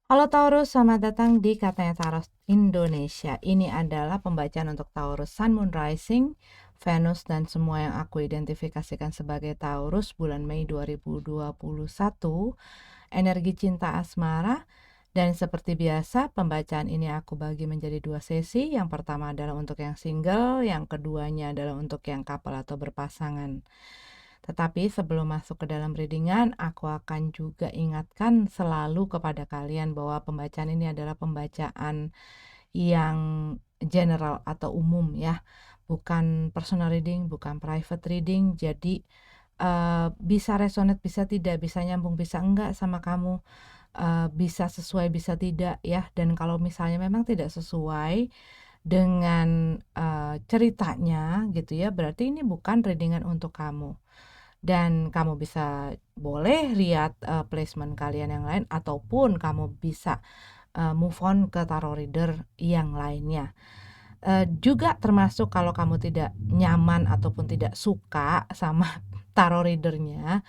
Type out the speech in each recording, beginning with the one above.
Halo Taurus, selamat datang di Katanya Tarot Indonesia. Ini adalah pembacaan untuk Taurus Sun, Moon, Rising, Venus, dan semua yang aku identifikasikan sebagai Taurus bulan Mei 2021. Energi cinta asmara. Dan seperti biasa, pembacaan ini aku bagi menjadi 2 sesi. Yang pertama adalah untuk yang single, yang keduanya adalah untuk yang couple atau berpasangan. Tetapi sebelum masuk ke dalam readingan, aku akan juga ingatkan selalu kepada kalian bahwa pembacaan ini adalah pembacaan yang general atau umum ya. Bukan personal reading, bukan private reading. Jadi bisa resonate, bisa tidak, bisa nyambung, bisa enggak sama kamu. Bisa sesuai, bisa tidak ya. Dan kalau misalnya memang tidak sesuai dengan ceritanya gitu ya, berarti ini bukan readingan untuk kamu. Dan kamu bisa boleh lihat placement kalian yang lain, ataupun kamu bisa move on ke tarot reader yang lainnya. Juga termasuk kalau kamu tidak nyaman ataupun tidak suka sama tarot readernya,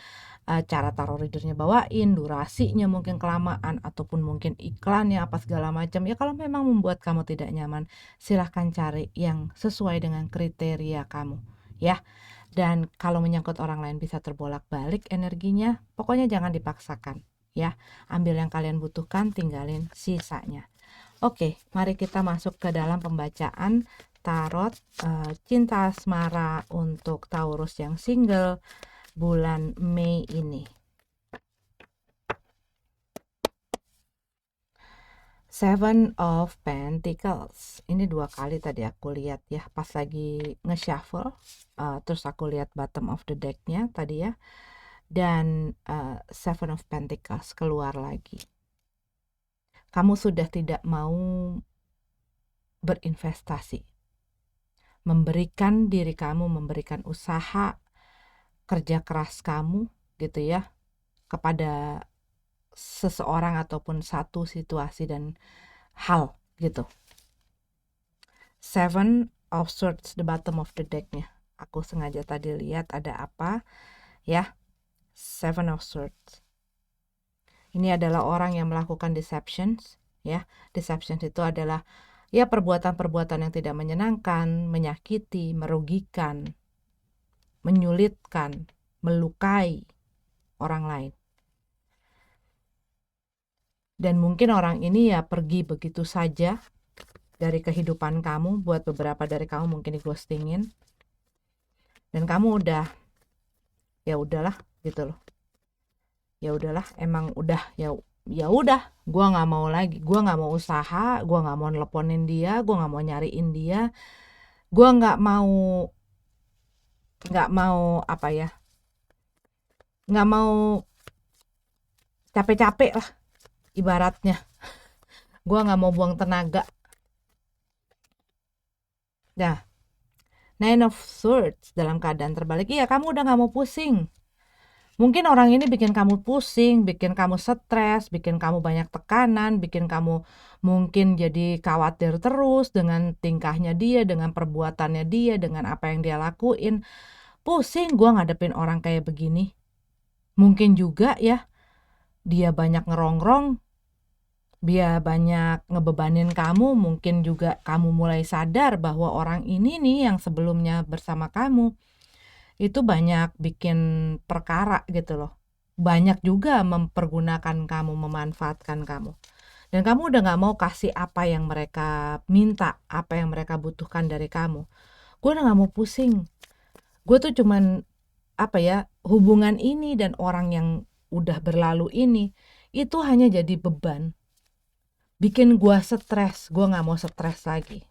cara tarot readernya bawain, durasinya mungkin kelamaan, ataupun mungkin iklannya apa segala macam, ya kalau memang membuat kamu tidak nyaman, silahkan cari yang sesuai dengan kriteria kamu ya. Dan kalau menyangkut orang lain bisa terbolak-balik energinya, pokoknya jangan dipaksakan ya. Ambil yang kalian butuhkan, tinggalin sisanya. Oke, mari kita masuk ke dalam pembacaan tarot cinta asmara untuk Taurus yang single bulan Mei ini. Seven of Pentacles. Ini 2 kali tadi aku lihat ya, pas lagi nge-shuffle. Terus aku lihat bottom of the deck-nya tadi ya. Dan Seven of Pentacles keluar lagi. Kamu sudah tidak mau berinvestasi, memberikan diri kamu, memberikan usaha, kerja keras kamu gitu ya, kepada seseorang ataupun satu situasi dan hal gitu. Seven of Swords, the bottom of the deck-nya. Aku sengaja tadi lihat ada apa ya. Seven of Swords. Ini adalah orang yang melakukan deceptions ya. Deceptions itu adalah ya perbuatan-perbuatan yang tidak menyenangkan, menyakiti, merugikan, menyulitkan, melukai orang lain. Dan mungkin orang ini ya pergi begitu saja dari kehidupan kamu. Buat beberapa dari kamu mungkin di ghostingin, dan kamu udah, ya udahlah gitu loh. Ya udahlah, emang udah, ya udah, gue nggak mau lagi, gue nggak mau usaha, gue nggak mau nelponin dia, gue nggak mau nyariin dia, gue nggak mau apa ya, nggak mau capek-capek lah ibaratnya. Gue nggak mau buang tenaga. Dah, Nine of Swords dalam keadaan terbalik. Iya, kamu udah nggak mau pusing. Mungkin orang ini bikin kamu pusing, bikin kamu stres, bikin kamu banyak tekanan, bikin kamu mungkin jadi khawatir terus dengan tingkahnya dia, dengan perbuatannya dia, dengan apa yang dia lakuin. Pusing gue ngadepin orang kayak begini. Mungkin juga ya, dia banyak ngerongrong, dia banyak ngebebanin kamu. Mungkin juga kamu mulai sadar bahwa orang ini nih yang sebelumnya bersama kamu itu banyak bikin perkara gitu loh. Banyak juga mempergunakan kamu, memanfaatkan kamu. Dan kamu udah gak mau kasih apa yang mereka minta, apa yang mereka butuhkan dari kamu. Gue udah gak mau pusing. Gue tuh cuman, apa ya, hubungan ini dan orang yang udah berlalu ini, itu hanya jadi beban. Bikin gue stres, gue gak mau stres lagi.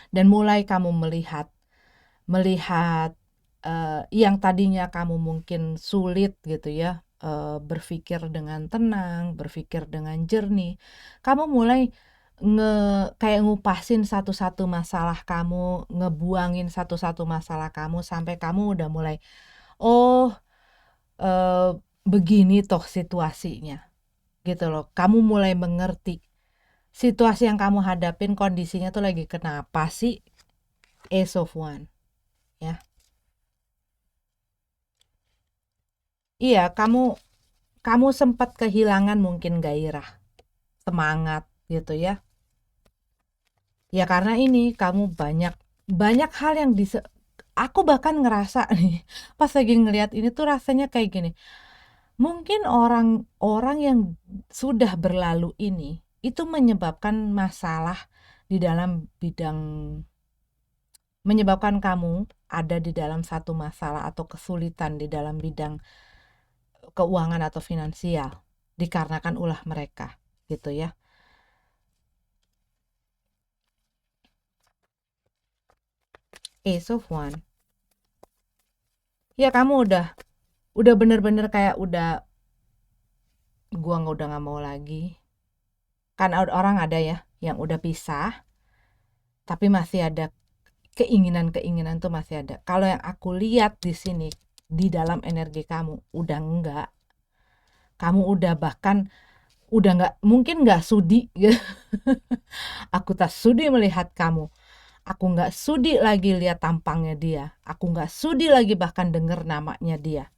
Dan mulai kamu melihat yang tadinya kamu mungkin sulit gitu ya, berpikir dengan tenang, berpikir dengan jernih, kamu mulai kayak ngupasin satu-satu masalah kamu, ngebuangin satu-satu masalah kamu, sampai kamu udah mulai, oh begini toh situasinya gitu loh. Kamu mulai mengerti situasi yang kamu hadapin, kondisinya tuh lagi kenapa sih. Ace of One ya. Iya, kamu kamu sempat kehilangan mungkin gairah, semangat gitu ya. Ya karena ini kamu banyak banyak hal yang aku bahkan ngerasa nih pas lagi ngelihat ini tuh rasanya kayak gini. Mungkin orang-orang yang sudah berlalu ini itu menyebabkan masalah di dalam bidang, menyebabkan kamu ada di dalam satu masalah atau kesulitan di dalam bidang keuangan atau finansial dikarenakan ulah mereka gitu ya. Ace of One. Ya kamu udah bener-bener kayak gua udah nggak mau lagi. Kan orang ada ya yang udah pisah tapi masih ada keinginan-keinginan tuh masih ada. Kalau yang aku lihat di sini di dalam energi kamu udah enggak. Kamu udah bahkan udah nggak, mungkin nggak sudi. Aku tak sudi melihat kamu. Aku nggak sudi lagi lihat tampangnya dia. Aku nggak sudi lagi bahkan denger namanya dia.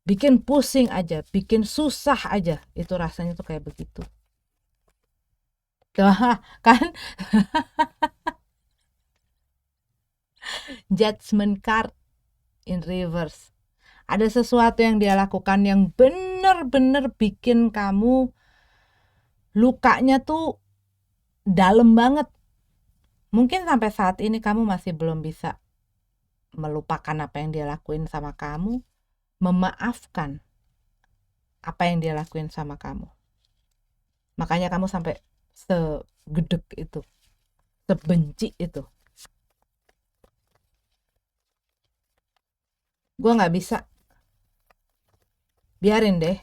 Bikin pusing aja, bikin susah aja. Itu rasanya tuh kayak begitu. Kan judgment card in reverse. Ada sesuatu yang dia lakukan yang bener-bener bikin kamu lukanya tuh dalam banget. Mungkin sampai saat ini kamu masih belum bisa melupakan apa yang dia lakuin sama kamu, memaafkan apa yang dia lakuin sama kamu. Makanya kamu sampai segedek itu, sebenci itu. Gue nggak bisa, biarin deh,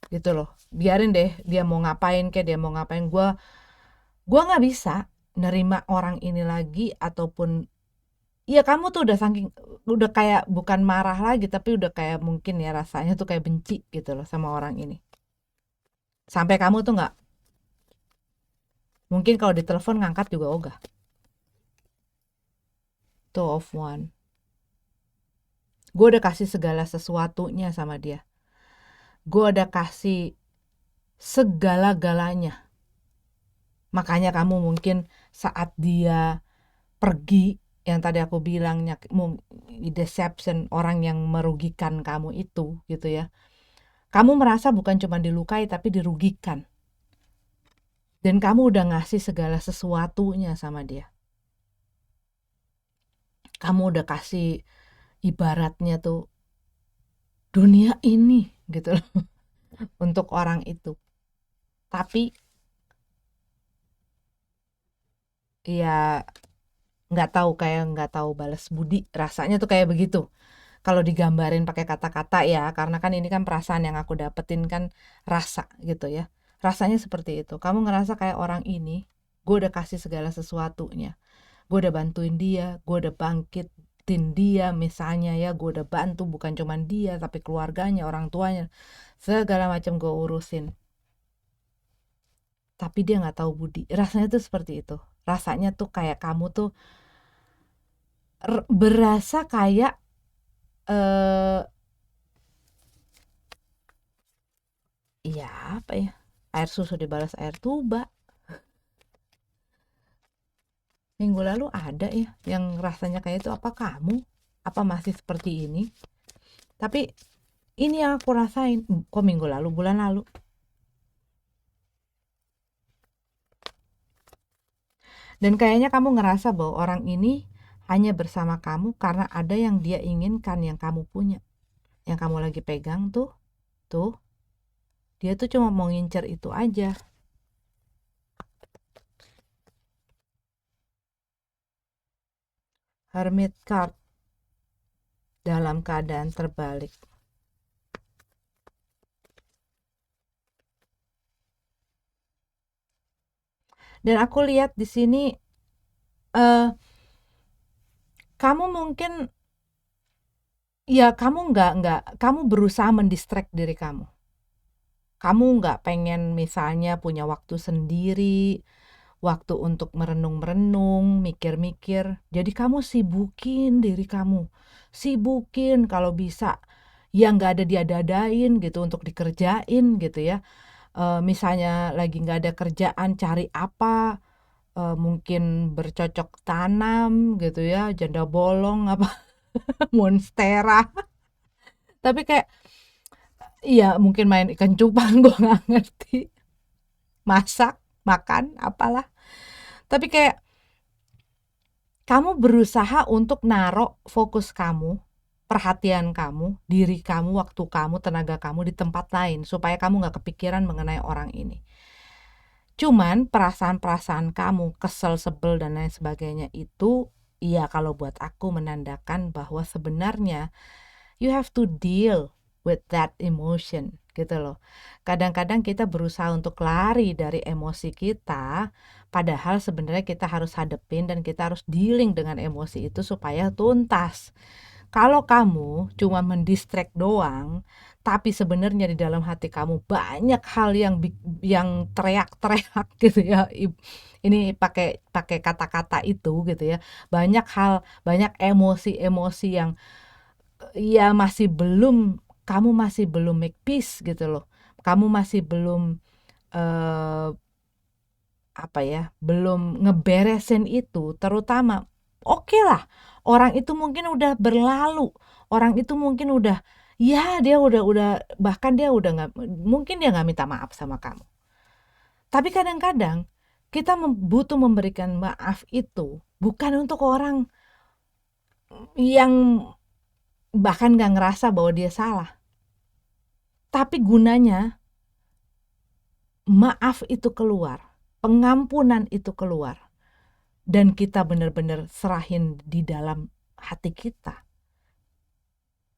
gitu loh. Biarin deh, dia mau ngapain kayak dia mau ngapain. Gue nggak bisa nerima orang ini lagi ataupun ya kamu tuh udah kayak bukan marah lagi tapi udah kayak mungkin ya rasanya tuh kayak benci gitu loh sama orang ini. Sampai kamu tuh nggak, mungkin kalau ditelepon ngangkat juga ogah. Two of One. Gue udah kasih segala sesuatunya sama dia. Gue udah kasih segala-galanya. Makanya kamu mungkin saat dia pergi, yang tadi aku bilangnya deception, orang yang merugikan kamu itu gitu ya. Kamu merasa bukan cuma dilukai tapi dirugikan. Dan kamu udah ngasih segala sesuatunya sama dia. Kamu udah kasih ibaratnya tuh dunia ini gitu loh untuk orang itu. Tapi ya nggak tahu balas budi, rasanya tuh kayak begitu. Kalau digambarin pakai kata-kata ya, karena kan ini kan perasaan yang aku dapetin kan rasa gitu ya. Rasanya seperti itu. Kamu ngerasa kayak orang ini, gue udah kasih segala sesuatunya. Gue udah bantuin dia, gue udah bangkitin dia misalnya ya, gue udah bantu bukan cuman dia tapi keluarganya, orang tuanya, segala macam gue urusin. Tapi dia nggak tahu budi. Rasanya tuh seperti itu. Rasanya tuh kayak kamu tuh berasa kayak eh ya apa ya, air susu dibalas air tuba. Minggu lalu ada ya yang rasanya kayak itu, apa kamu, apa masih seperti ini? Tapi ini yang aku rasain. Kok minggu lalu, bulan lalu. Dan kayaknya kamu ngerasa bahwa orang ini hanya bersama kamu karena ada yang dia inginkan yang kamu punya, yang kamu lagi pegang tuh dia tuh cuma mau ngincer itu aja. Hermit card dalam keadaan terbalik. Dan aku lihat di sini eh kamu mungkin ya nggak kamu berusaha mendistract diri kamu. Kamu nggak pengen misalnya punya waktu sendiri, waktu untuk merenung-merenung, mikir-mikir. Jadi kamu sibukin diri kamu. Sibukin kalau bisa. yang nggak ada diada-adain gitu untuk dikerjain gitu ya. Misalnya lagi nggak ada kerjaan, cari apa, mungkin bercocok tanam gitu ya, janda bolong apa, monstera. Tapi kayak, iya mungkin main ikan cupang, gue nggak ngerti. Masak, makan, apalah. Tapi kayak kamu berusaha untuk naruh fokus kamu, perhatian kamu, diri kamu, waktu kamu, tenaga kamu di tempat lain supaya kamu nggak kepikiran mengenai orang ini. Cuman perasaan-perasaan kamu, kesel, sebel, dan lain sebagainya itu, iya kalau buat aku menandakan bahwa sebenarnya you have to deal with that emotion gitu loh. Kadang-kadang kita berusaha untuk lari dari emosi kita, padahal sebenarnya kita harus hadepin dan kita harus dealing dengan emosi itu supaya tuntas. Kalau kamu cuma mendistract doang, tapi sebenarnya di dalam hati kamu banyak hal yang teriak-teriak gitu ya. Ini pakai pakai kata-kata itu gitu ya. Banyak hal, banyak emosi-emosi yang ya kamu masih belum make peace gitu loh. Kamu masih belum eh, apa ya, belum ngeberesin itu, terutama oke lah, orang itu mungkin udah berlalu, orang itu mungkin udah, ya dia udah bahkan dia udah nggak, mungkin dia nggak minta maaf sama kamu. Tapi kadang-kadang kita butuh memberikan maaf itu bukan untuk orang yang bahkan nggak ngerasa bahwa dia salah, tapi gunanya maaf itu keluar, pengampunan itu keluar, dan kita benar-benar serahin di dalam hati kita.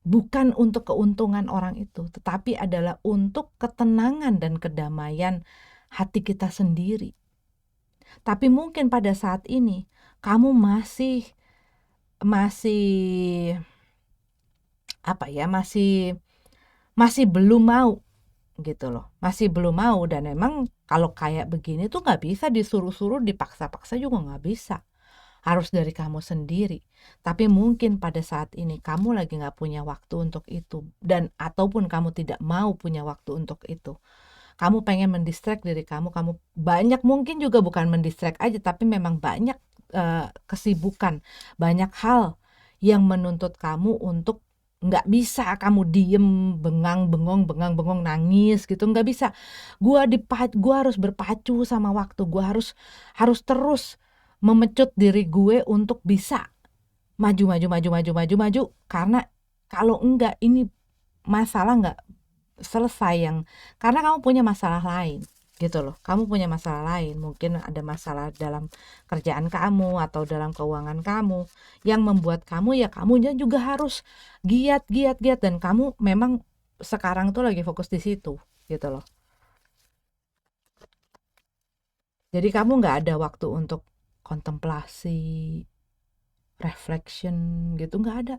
Bukan untuk keuntungan orang itu, tetapi adalah untuk ketenangan dan kedamaian hati kita sendiri. Tapi mungkin pada saat ini kamu masih masih apa ya, masih belum mau gitu loh. Masih belum mau, dan memang kalau kayak begini tuh nggak bisa disuruh-suruh, dipaksa-paksa juga nggak bisa. Harus dari kamu sendiri. Tapi mungkin pada saat ini kamu lagi nggak punya waktu untuk itu, dan ataupun kamu tidak mau punya waktu untuk itu. Kamu pengen mendistract diri kamu, kamu banyak, mungkin juga bukan mendistract aja, tapi memang banyak kesibukan, banyak hal yang menuntut kamu untuk nggak bisa kamu diem bengang bengong nangis gitu, nggak bisa. Gua harus berpacu sama waktu, gua harus terus memecut diri gue untuk bisa maju, karena kalau enggak ini masalah nggak selesai, yang karena kamu punya masalah lain gitu loh. Kamu punya masalah lain, mungkin ada masalah dalam kerjaan kamu atau dalam keuangan kamu yang membuat kamu, ya kamunya juga harus giat, dan kamu memang sekarang tuh lagi fokus di situ gitu loh. Jadi kamu nggak ada waktu untuk kontemplasi, reflection gitu, nggak ada.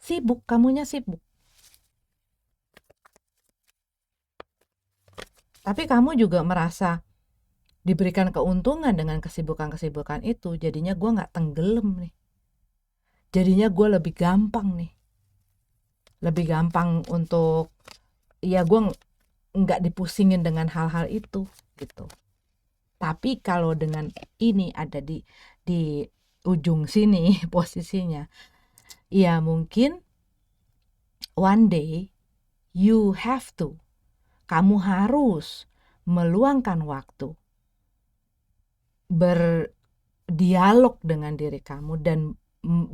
Sibuk, kamunya sibuk. Tapi kamu juga merasa diberikan keuntungan dengan kesibukan-kesibukan itu, jadinya gue nggak tenggelam nih, jadinya gue lebih gampang untuk, ya gue nggak dipusingin dengan hal-hal itu gitu. Tapi kalau dengan ini ada di ujung sini posisinya, ya mungkin one day kamu harus meluangkan waktu berdialog dengan diri kamu dan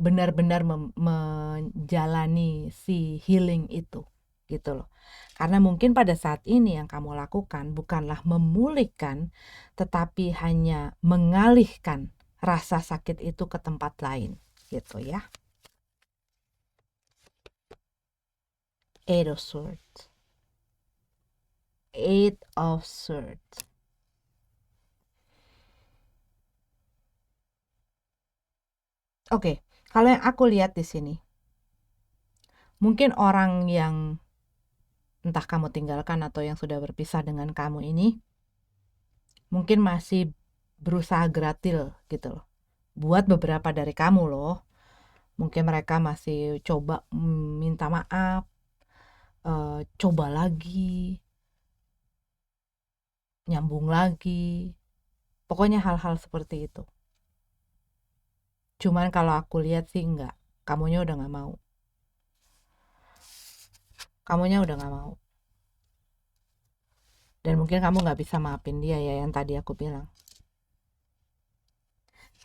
benar-benar menjalani si healing itu gitu loh. Karena mungkin pada saat ini yang kamu lakukan bukanlah memulihkan, tetapi hanya mengalihkan rasa sakit itu ke tempat lain gitu ya. Eight of Swords. Eight of Swords. Oke, kalau yang aku lihat di sini, mungkin orang yang entah kamu tinggalkan atau yang sudah berpisah dengan kamu ini, mungkin masih berusaha gratil gitu loh. Buat beberapa dari kamu loh, Mungkin mereka masih coba minta maaf, coba lagi, nyambung lagi. Pokoknya hal-hal seperti itu. Cuman kalau aku lihat sih enggak. Kamunya udah gak mau. Kamunya udah gak mau. Dan mungkin kamu gak bisa maafin dia ya, yang tadi aku bilang.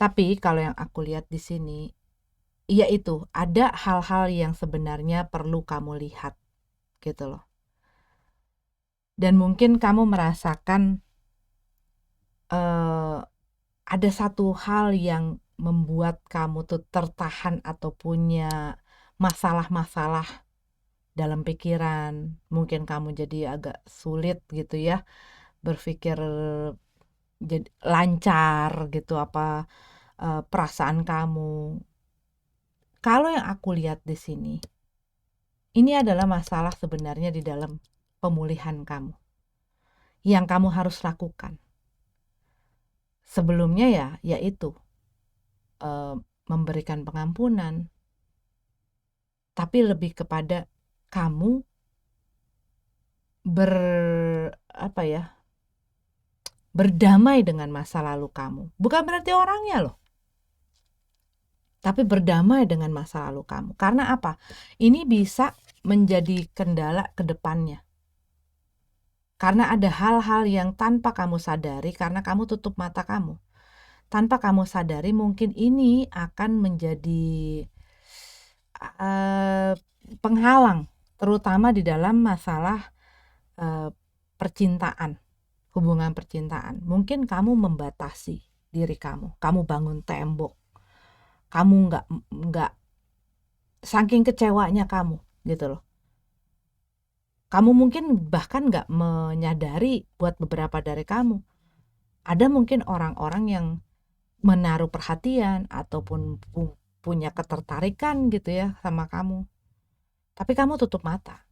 Tapi kalau yang aku lihat di sini, yaitu ada hal-hal yang sebenarnya perlu kamu lihat gitu loh. Dan mungkin kamu merasakan ada satu hal yang membuat kamu tuh tertahan atau punya masalah-masalah dalam pikiran. Mungkin kamu jadi agak sulit gitu ya berpikir jadi lancar gitu apa perasaan kamu. Kalau yang aku lihat di sini, ini adalah masalah sebenarnya di dalam pemulihan kamu. Yang kamu harus lakukan. Sebelumnya ya, yaitu memberikan pengampunan. Tapi lebih kepada kamu berdamai dengan masa lalu kamu. Bukan berarti orangnya loh. Tapi berdamai dengan masa lalu kamu. Karena apa? Ini bisa menjadi kendala ke depannya. Karena ada hal-hal yang tanpa kamu sadari, karena kamu tutup mata kamu. Tanpa kamu sadari mungkin ini akan menjadi penghalang. Terutama di dalam masalah percintaan. Hubungan percintaan. Mungkin kamu membatasi diri kamu. Kamu bangun tembok. Kamu nggak saking kecewanya kamu gitu loh. Kamu mungkin bahkan nggak menyadari buat beberapa dari kamu. Ada mungkin orang-orang yang menaruh perhatian ataupun punya ketertarikan gitu ya sama kamu. Tapi kamu tutup mata.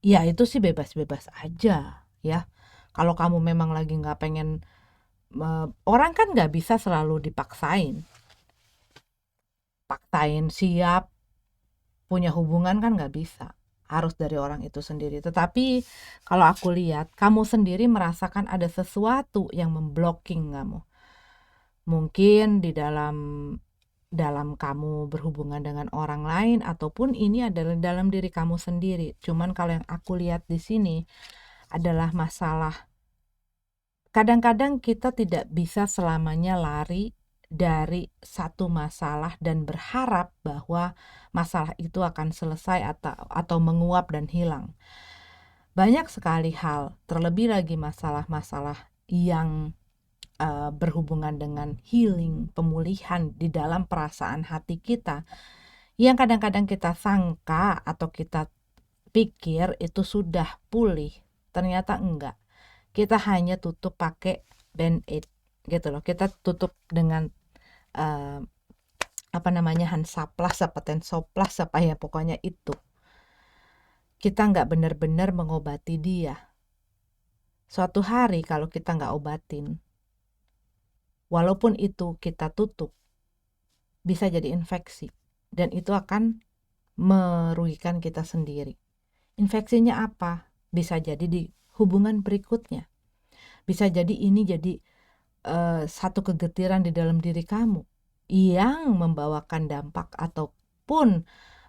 Ya itu sih bebas-bebas aja ya. Kalau kamu memang lagi nggak pengen, orang kan nggak bisa selalu dipaksain siap punya hubungan kan nggak bisa, harus dari orang itu sendiri. Tetapi kalau aku lihat kamu sendiri merasakan ada sesuatu yang memblocking kamu, mungkin di dalam kamu berhubungan dengan orang lain ataupun ini adalah dalam diri kamu sendiri. Cuman kalau yang aku lihat di sini adalah masalah. Kadang-kadang kita tidak bisa selamanya lari dari satu masalah dan berharap bahwa masalah itu akan selesai atau menguap dan hilang. Banyak sekali hal, terlebih lagi masalah-masalah yang berhubungan dengan healing, pemulihan di dalam perasaan hati kita, yang kadang-kadang kita sangka atau kita pikir itu sudah pulih, ternyata enggak. Kita hanya tutup pakai band-aid gitu loh. Kita tutup dengan Hansaplast apa Tensoplas apa ya, pokoknya itu. Kita nggak benar-benar mengobati dia. Suatu hari kalau kita nggak obatin, walaupun itu kita tutup, bisa jadi infeksi. Dan itu akan merugikan kita sendiri. Infeksinya apa? Bisa jadi di hubungan berikutnya. Bisa jadi ini jadi satu kegetiran di dalam diri kamu yang membawakan dampak ataupun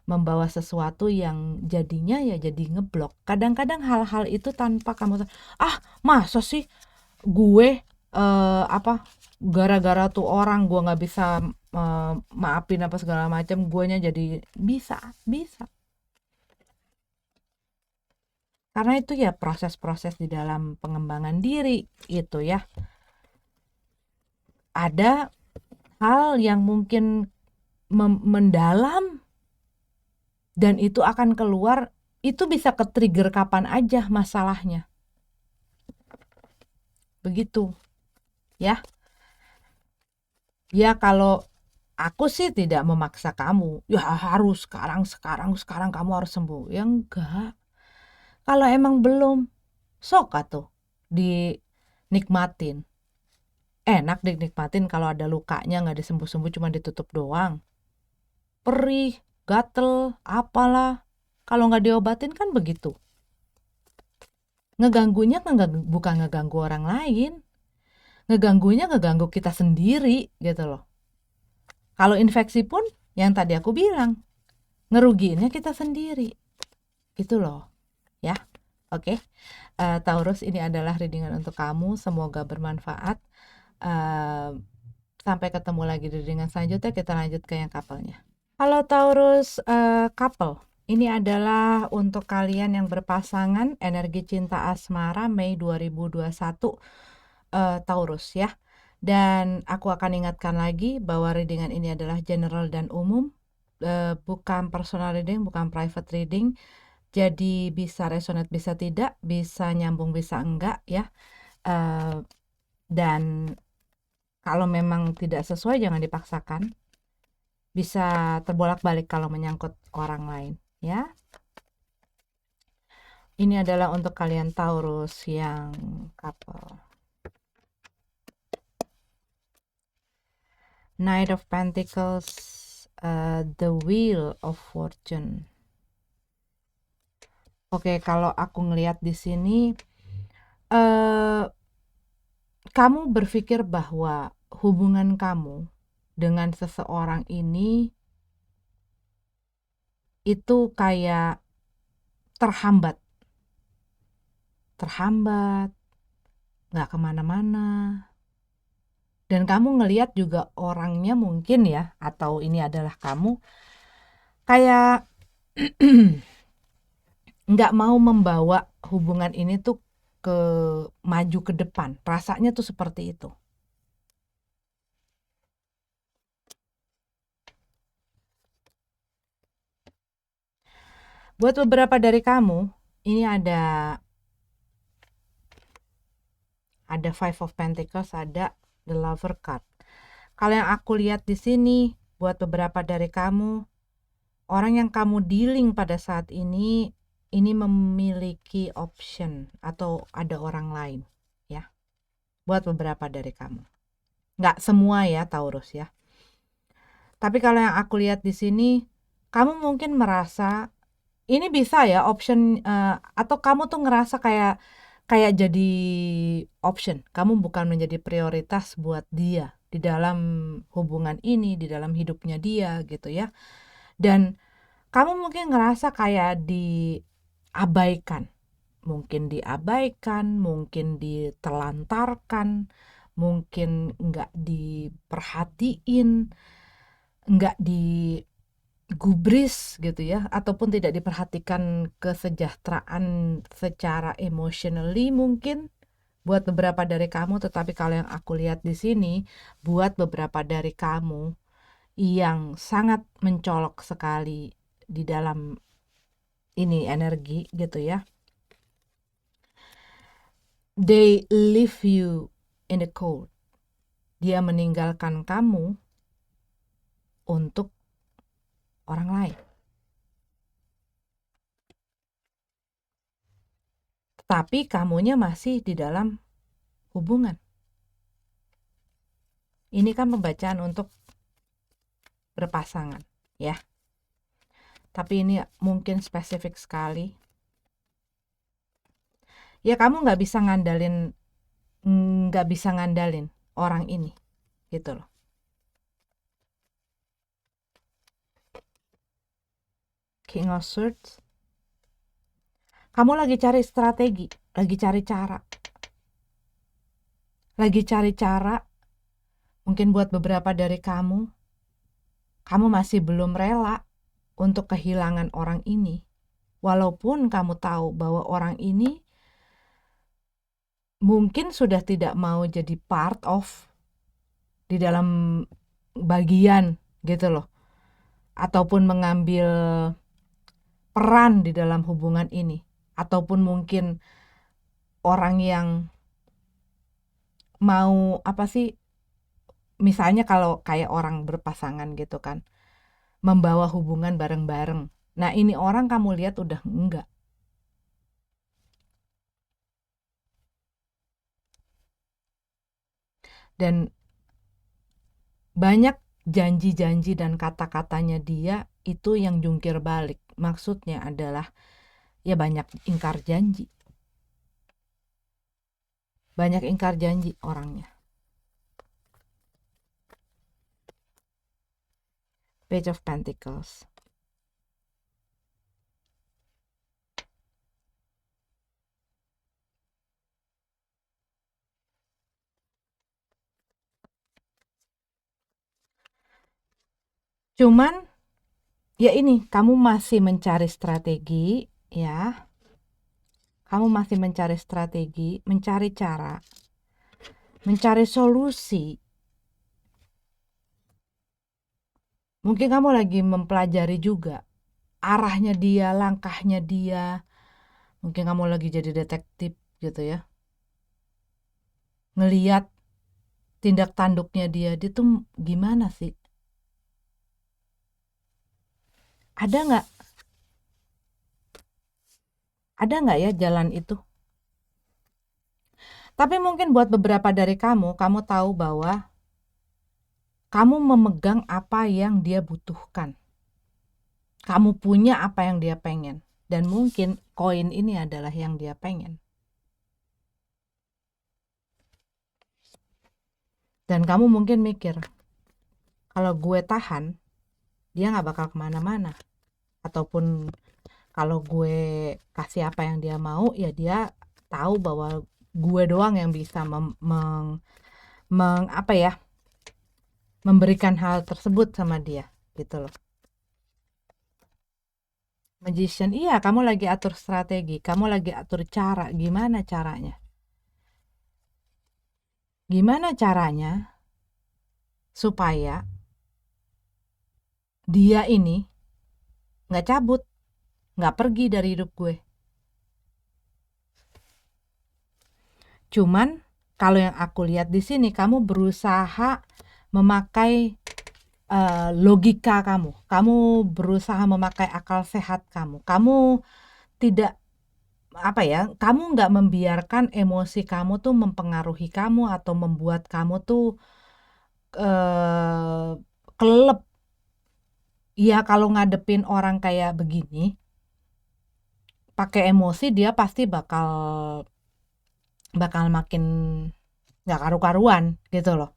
membawa sesuatu yang jadinya ya jadi ngeblok. Kadang-kadang hal-hal itu tanpa kamu masa sih gue gara-gara tuh orang gue nggak bisa maafin apa segala macam, guenya jadi bisa karena itu ya proses-proses di dalam pengembangan diri itu ya. Ada hal yang mungkin mendalam dan itu akan keluar, itu bisa ke-trigger kapan aja masalahnya. Begitu. Ya. Ya kalau aku sih tidak memaksa kamu, ya harus sekarang kamu harus sembuh. Ya enggak. Kalau emang belum, sok atuh dinikmatin. Enak dinikmatin kalau ada lukanya nggak disembuh-sembuh, cuma ditutup doang. perih, gatel, apalah. Kalau nggak diobatin kan begitu. Ngeganggunya bukan ngeganggu orang lain, ngeganggu kita sendiri gitu loh. Kalau infeksi pun yang tadi aku bilang, ngerugiinnya kita sendiri. Itu loh, ya. Oke. Taurus, ini adalah readingan untuk kamu, semoga bermanfaat. Sampai ketemu lagi di readingan selanjutnya, kita lanjut ke yang couple-nya. Halo Taurus, couple. Ini adalah untuk kalian yang berpasangan, energi cinta asmara Mei 2021, Taurus ya. Dan aku akan ingatkan lagi bahwa readingan ini adalah general dan umum, bukan personal reading, bukan private reading. Jadi bisa resonate, bisa tidak, bisa nyambung, bisa enggak ya. Dan kalau memang tidak sesuai jangan dipaksakan. Bisa terbolak-balik kalau menyangkut orang lain ya. Ini adalah untuk kalian Taurus yang couple. Knight of Pentacles, the Wheel of Fortune. Oke, kalau aku ngelihat di sini, kamu berpikir bahwa hubungan kamu dengan seseorang ini itu kayak terhambat, nggak kemana-mana. Dan kamu ngelihat juga orangnya mungkin ya, atau ini adalah kamu, kayak nggak mau membawa hubungan ini tuh ke maju ke depan. Rasanya tuh seperti itu. Buat beberapa dari kamu, ini ada Five of Pentacles, ada The Lover card. Kalau yang aku lihat di sini, buat beberapa dari kamu, orang yang kamu dealing pada saat ini memiliki option atau ada orang lain ya. Buat beberapa dari kamu. Nggak semua ya Taurus ya. Tapi kalau yang aku lihat di sini, kamu mungkin merasa ini bisa ya option, atau kamu tuh ngerasa kayak jadi option. Kamu bukan menjadi prioritas buat dia di dalam hubungan ini, di dalam hidupnya dia gitu ya. Dan kamu mungkin ngerasa kayak diabaikan. Mungkin diabaikan, mungkin ditelantarkan, mungkin nggak diperhatiin, nggak digubris gitu ya, ataupun tidak diperhatikan kesejahteraan secara emotionally mungkin buat beberapa dari kamu. Tetapi kalau yang aku lihat di sini, buat beberapa dari kamu yang sangat mencolok sekali di dalam ini energi gitu ya, they leave you in the cold. Dia meninggalkan kamu untuk orang lain. Tapi kamunya masih di dalam hubungan. Ini kan pembacaan untuk berpasangan, ya. Tapi ini mungkin spesifik sekali. Ya kamu nggak bisa ngandalin orang ini, gitu loh. King of Swords. Kamu lagi cari strategi, lagi cari cara. Mungkin buat beberapa dari kamu masih belum rela untuk kehilangan orang ini. Walaupun kamu tahu bahwa orang ini mungkin sudah tidak mau jadi part of di dalam bagian gitu loh. Ataupun mengambil peran di dalam hubungan ini. Ataupun mungkin orang yang mau misalnya kalau kayak orang berpasangan gitu kan, membawa hubungan bareng-bareng. Nah ini orang kamu lihat udah enggak. Dan banyak janji-janji dan kata-katanya dia itu yang jungkir balik. Maksudnya adalah ya banyak ingkar janji. Banyak ingkar janji orangnya. Page of Pentacles. Cuman ya ini, kamu masih mencari strategi, ya. Kamu masih mencari strategi, mencari cara, mencari solusi. Mungkin kamu lagi mempelajari juga arahnya dia, langkahnya dia. Mungkin kamu lagi jadi detektif gitu ya. Ngeliat tindak tanduknya dia tuh gimana sih? Ada nggak? Ada nggak ya jalan itu? Tapi mungkin buat beberapa dari kamu tahu bahwa kamu memegang apa yang dia butuhkan. Kamu punya apa yang dia pengen. Dan mungkin koin ini adalah yang dia pengen. Dan kamu mungkin mikir, kalau gue tahan, dia gak bakal kemana-mana. Ataupun kalau gue kasih apa yang dia mau, ya dia tahu bahwa gue doang yang bisa memberikan hal tersebut sama dia, gitu loh. Magician, iya, kamu lagi atur strategi, kamu lagi atur cara, gimana caranya? Gimana caranya supaya dia ini gak cabut, gak pergi dari hidup gue. Cuman kalau yang aku lihat di sini, kamu berusaha memakai logika kamu berusaha memakai akal sehat kamu tidak kamu nggak membiarkan emosi kamu tuh mempengaruhi kamu atau membuat kamu tuh kelelep. Ya kalau ngadepin orang kayak begini pakai emosi, dia pasti bakal makin nggak karu-karuan gitu loh.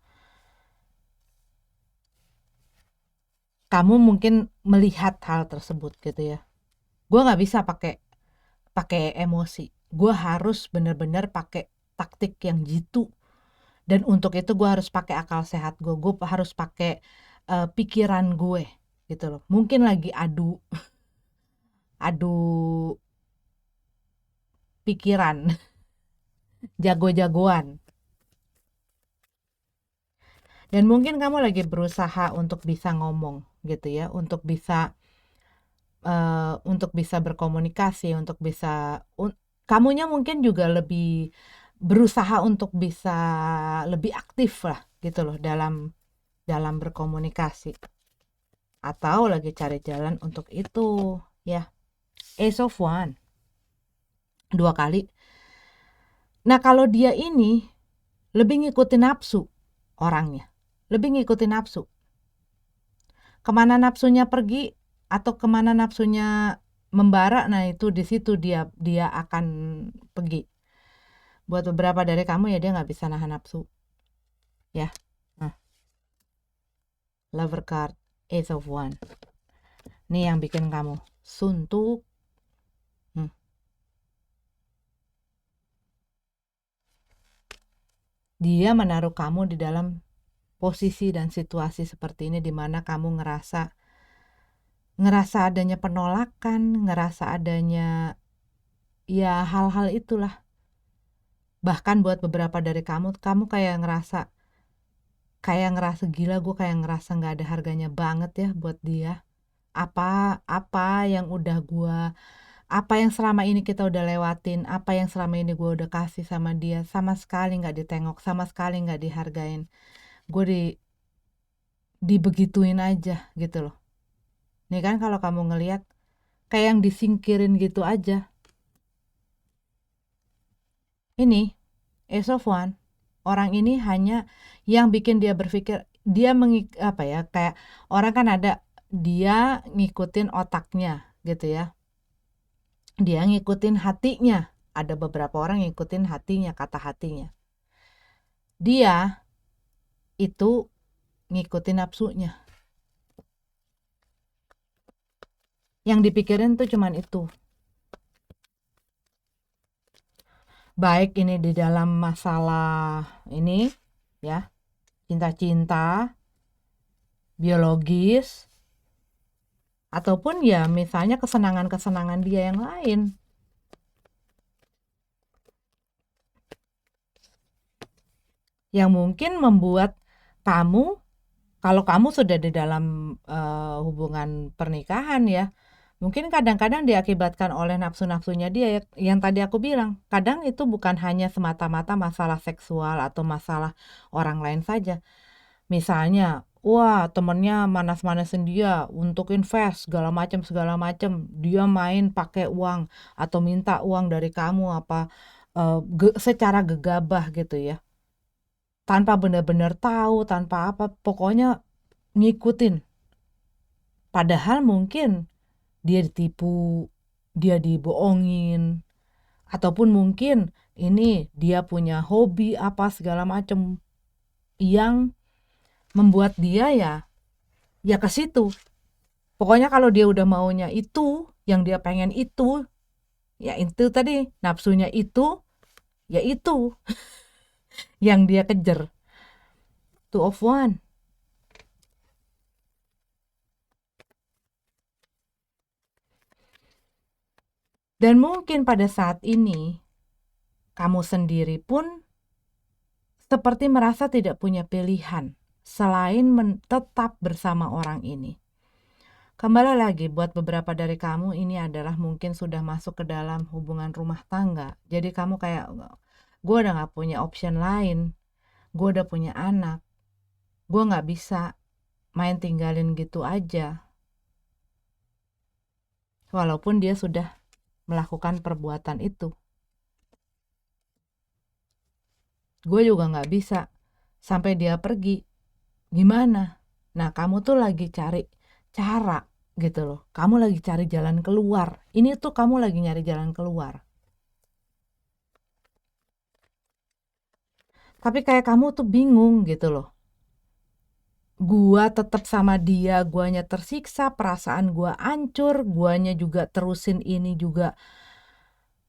Kamu mungkin melihat hal tersebut gitu ya. Gue nggak bisa pakai emosi. Gue harus bener-bener pakai taktik yang jitu. Dan untuk itu gue harus pakai akal sehat gue. Gue harus pakai pikiran gue gitu loh. Mungkin lagi adu pikiran, jago-jagoan. Dan mungkin kamu lagi berusaha untuk bisa ngomong gitu ya, untuk bisa berkomunikasi, untuk bisa kamunya mungkin juga lebih berusaha untuk bisa lebih aktif lah gitu loh dalam berkomunikasi, atau lagi cari jalan untuk itu ya. Ace of One 2 kali. Nah kalau dia ini lebih ngikutin nafsu orangnya, lebih ngikutin nafsu. Kemana nafsunya pergi atau kemana nafsunya membara, nah itu di situ dia akan pergi. Buat beberapa dari kamu ya dia nggak bisa nahan nafsu ya. Nah, Lover card, Ace of One, ini yang bikin kamu suntuk. Dia menaruh kamu di dalam posisi dan situasi seperti ini, di mana kamu ngerasa adanya penolakan, ngerasa adanya ya hal-hal itulah. Bahkan buat beberapa dari kamu kayak ngerasa gila, gue kayak ngerasa nggak ada harganya banget ya buat dia. Apa yang udah apa yang selama ini kita udah lewatin, apa yang selama ini gue udah kasih sama dia, sama sekali nggak ditengok, sama sekali nggak dihargain. Gue dibegituin aja gitu loh. Nih kan kalau kamu ngelihat kayak yang disingkirin gitu aja. Ini Ace of One, orang ini hanya yang bikin dia berpikir, dia apa ya, kayak orang kan ada dia ngikutin otaknya gitu ya. Dia ngikutin hatinya. Ada beberapa orang ngikutin hatinya, kata hatinya. Dia itu ngikutin nafsunya. Yang dipikirin tuh cuman itu. Baik ini di dalam masalah ini ya, cinta-cinta, biologis, ataupun ya misalnya kesenangan-kesenangan dia yang lain. Yang mungkin membuat kamu, kalau kamu sudah di dalam hubungan pernikahan ya, mungkin kadang-kadang diakibatkan oleh nafsu-nafsunya dia yang tadi aku bilang. Kadang itu bukan hanya semata-mata masalah seksual atau masalah orang lain saja. Misalnya, wah temennya manas-manasin dia untuk invest segala macam. Dia main pakai uang atau minta uang dari kamu apa secara gegabah gitu ya. Tanpa benar-benar tahu, tanpa apa, pokoknya ngikutin. Padahal mungkin dia ditipu, dia dibohongin, ataupun mungkin ini dia punya hobi apa segala macam yang membuat dia ya ke situ. Pokoknya kalau dia udah maunya itu, yang dia pengen itu, ya itu tadi nafsunya itu, ya itu yang dia kejar. Two of one. Dan mungkin pada saat ini kamu sendiri pun seperti merasa tidak punya pilihan selain tetap bersama orang ini. Kembali lagi, buat beberapa dari kamu ini adalah mungkin sudah masuk ke dalam hubungan rumah tangga. Jadi kamu kayak, gue udah gak punya option lain, gue udah punya anak, gue gak bisa main tinggalin gitu aja. Walaupun dia sudah melakukan perbuatan itu. Gue juga gak bisa sampai dia pergi. Gimana? Nah, kamu tuh lagi cari cara gitu loh. Kamu lagi cari jalan keluar. Ini tuh kamu lagi nyari jalan keluar. Tapi kayak kamu tuh bingung gitu loh. Gua tetap sama dia, guanya tersiksa, perasaan gua hancur, guanya juga terusin ini juga.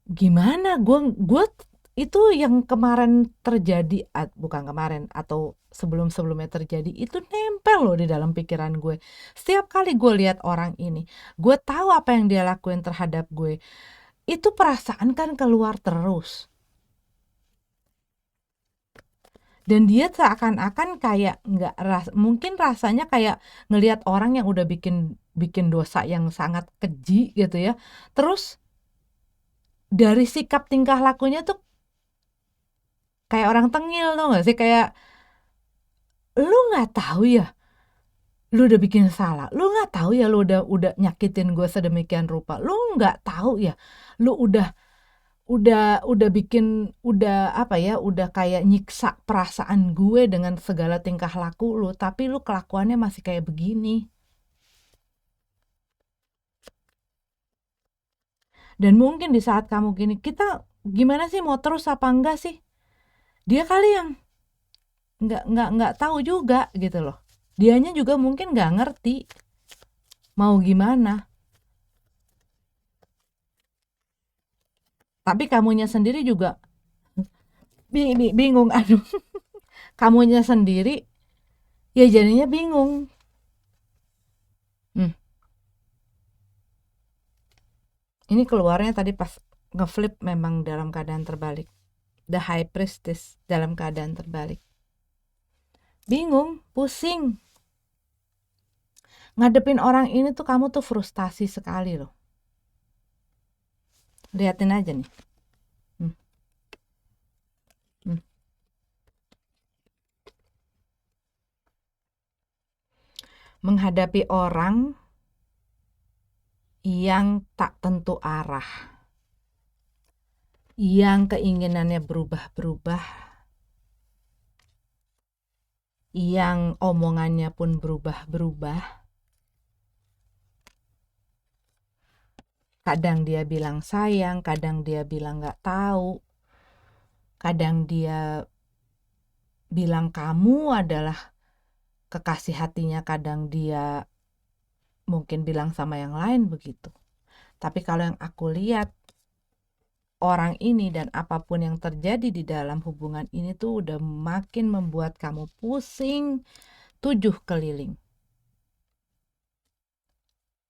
Gimana? Gua itu yang kemarin terjadi, bukan kemarin atau sebelum-sebelumnya terjadi, itu nempel loh di dalam pikiran gue. Setiap kali gue lihat orang ini, gue tahu apa yang dia lakuin terhadap gue. Itu perasaan kan keluar terus. Dan dia seakan-akan kayak mungkin rasanya kayak ngelihat orang yang udah bikin dosa yang sangat keji gitu ya. Terus dari sikap tingkah lakunya tuh kayak orang tengil, tuh gak sih? Kayak lu nggak tahu ya, lu udah bikin salah. Lu nggak tahu ya, lu udah nyakitin gue sedemikian rupa. Lu nggak tahu ya, lu udah bikin, udah apa ya, udah kayak nyiksa perasaan gue dengan segala tingkah laku lu, tapi lu kelakuannya masih kayak begini. Dan mungkin di saat kamu gini, kita gimana sih, mau terus apa enggak sih? Dia kali yang nggak tahu juga gitu loh. Dianya juga mungkin nggak ngerti mau gimana. Tapi kamunya sendiri juga bingung, aduh. Kamunya sendiri ya jadinya bingung. Ini keluarnya tadi pas ngeflip memang dalam keadaan terbalik. The High Priestess dalam keadaan terbalik. Bingung, pusing. Ngadepin orang ini tuh kamu tuh frustasi sekali loh. Liatin aja nih. Menghadapi orang yang tak tentu arah, yang keinginannya berubah-berubah, yang omongannya pun berubah-berubah. Kadang dia bilang sayang, kadang dia bilang gak tahu, kadang dia bilang kamu adalah kekasih hatinya, kadang dia mungkin bilang sama yang lain begitu. Tapi kalau yang aku lihat, orang ini dan apapun yang terjadi di dalam hubungan ini tuh udah makin membuat kamu pusing 7 keliling.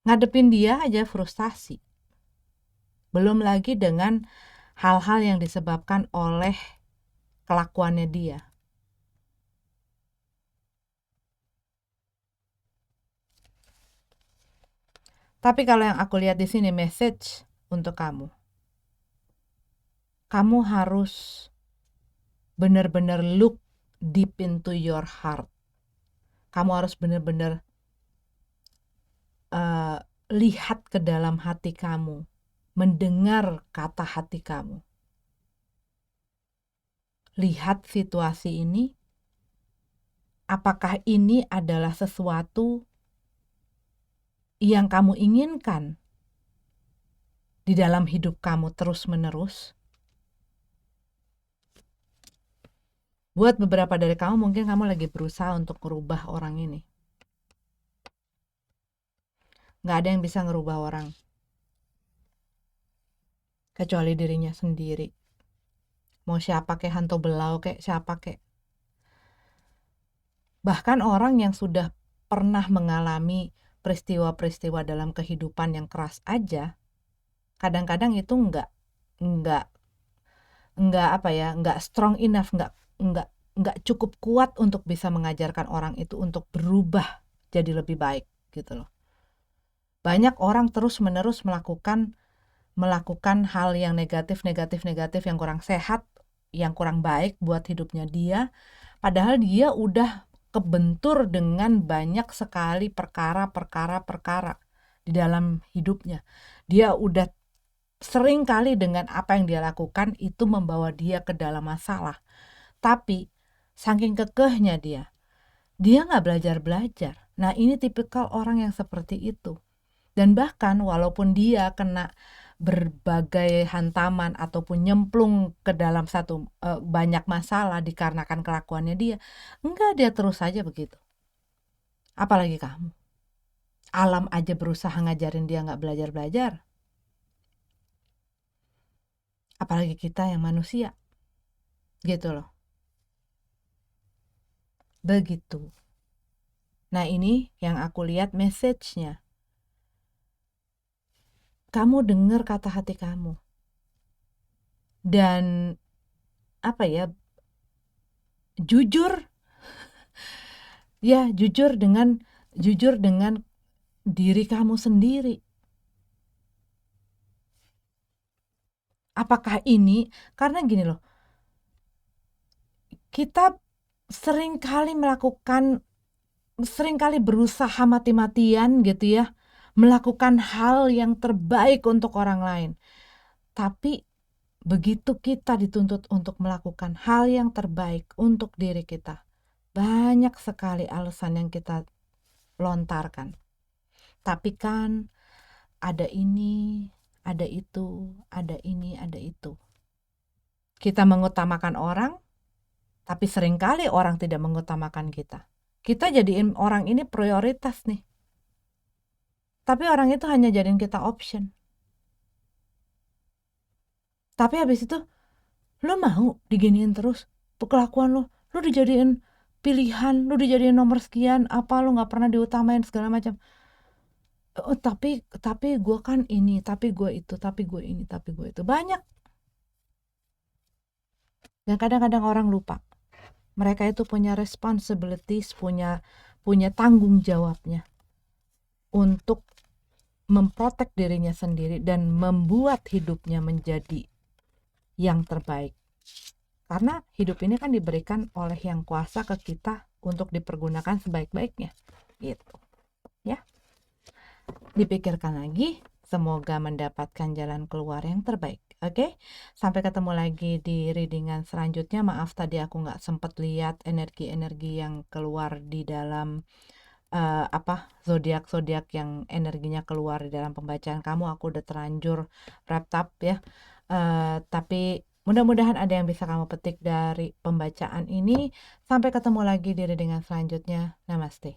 Ngadepin dia aja frustasi. Belum lagi dengan hal-hal yang disebabkan oleh kelakuannya dia. Tapi kalau yang aku lihat di sini message untuk kamu. Kamu harus benar-benar look deep into your heart. Kamu harus benar-benar lihat ke dalam hati kamu, mendengar kata hati kamu. Lihat situasi ini, apakah ini adalah sesuatu yang kamu inginkan di dalam hidup kamu terus-menerus? Buat beberapa dari kamu, mungkin kamu lagi berusaha untuk merubah orang ini. Gak ada yang bisa ngerubah orang kecuali dirinya sendiri. Mau siapa kek, hantu belau kek, siapa kek. Bahkan orang yang sudah pernah mengalami peristiwa-peristiwa dalam kehidupan yang keras aja, kadang-kadang itu enggak strong enough, enggak cukup kuat untuk bisa mengajarkan orang itu untuk berubah jadi lebih baik gitu loh. Banyak orang terus-menerus melakukan hal yang negatif yang kurang sehat, yang kurang baik buat hidupnya dia, padahal dia udah kebentur dengan banyak sekali perkara di dalam hidupnya. Dia udah sering kali dengan apa yang dia lakukan itu membawa dia ke dalam masalah. Tapi saking kekehnya dia nggak belajar. Nah, ini tipikal orang yang seperti itu. Dan bahkan walaupun dia kena berbagai hantaman ataupun nyemplung ke dalam banyak masalah dikarenakan kelakuannya dia, enggak, dia terus saja begitu. Apalagi kamu. Alam aja berusaha ngajarin dia nggak belajar. Apalagi kita yang manusia. Gitu loh. Begitu. Nah, ini yang aku lihat message-nya. Kamu dengar kata hati kamu. Dan jujur. Ya, jujur dengan diri kamu sendiri. Apakah ini, karena gini loh, kita sering kali berusaha mati-matian gitu ya, melakukan hal yang terbaik untuk orang lain. Tapi begitu kita dituntut untuk melakukan hal yang terbaik untuk diri kita, banyak sekali alasan yang kita lontarkan. Tapi kan ada ini, ada itu, ada ini, ada itu. Kita mengutamakan orang, tapi seringkali orang tidak mengutamakan kita. Kita jadiin orang ini prioritas nih. Tapi orang itu hanya jadiin kita option. Tapi habis itu, lo mau diginiin terus? Kelakuan lo dijadiin pilihan, lo dijadiin nomor sekian, apa lo gak pernah diutamain segala macam. Oh, tapi gue kan ini, tapi gue itu, tapi gue ini, tapi gue itu. Banyak. Dan kadang-kadang orang lupa. Mereka itu punya responsibilities, punya tanggung jawabnya untuk memprotek dirinya sendiri dan membuat hidupnya menjadi yang terbaik. Karena hidup ini kan diberikan oleh Yang Kuasa ke kita untuk dipergunakan sebaik-baiknya. Gitu. Ya. Dipikirkan lagi, semoga mendapatkan jalan keluar yang terbaik. Oke, sampai ketemu lagi di readingan selanjutnya. Maaf tadi aku nggak sempet lihat energi-energi yang keluar di dalam zodiak-zodiak yang energinya keluar di dalam pembacaan kamu. Aku udah terlanjur wrapped up ya. Tapi mudah-mudahan ada yang bisa kamu petik dari pembacaan ini. Sampai ketemu lagi di readingan selanjutnya. Namaste.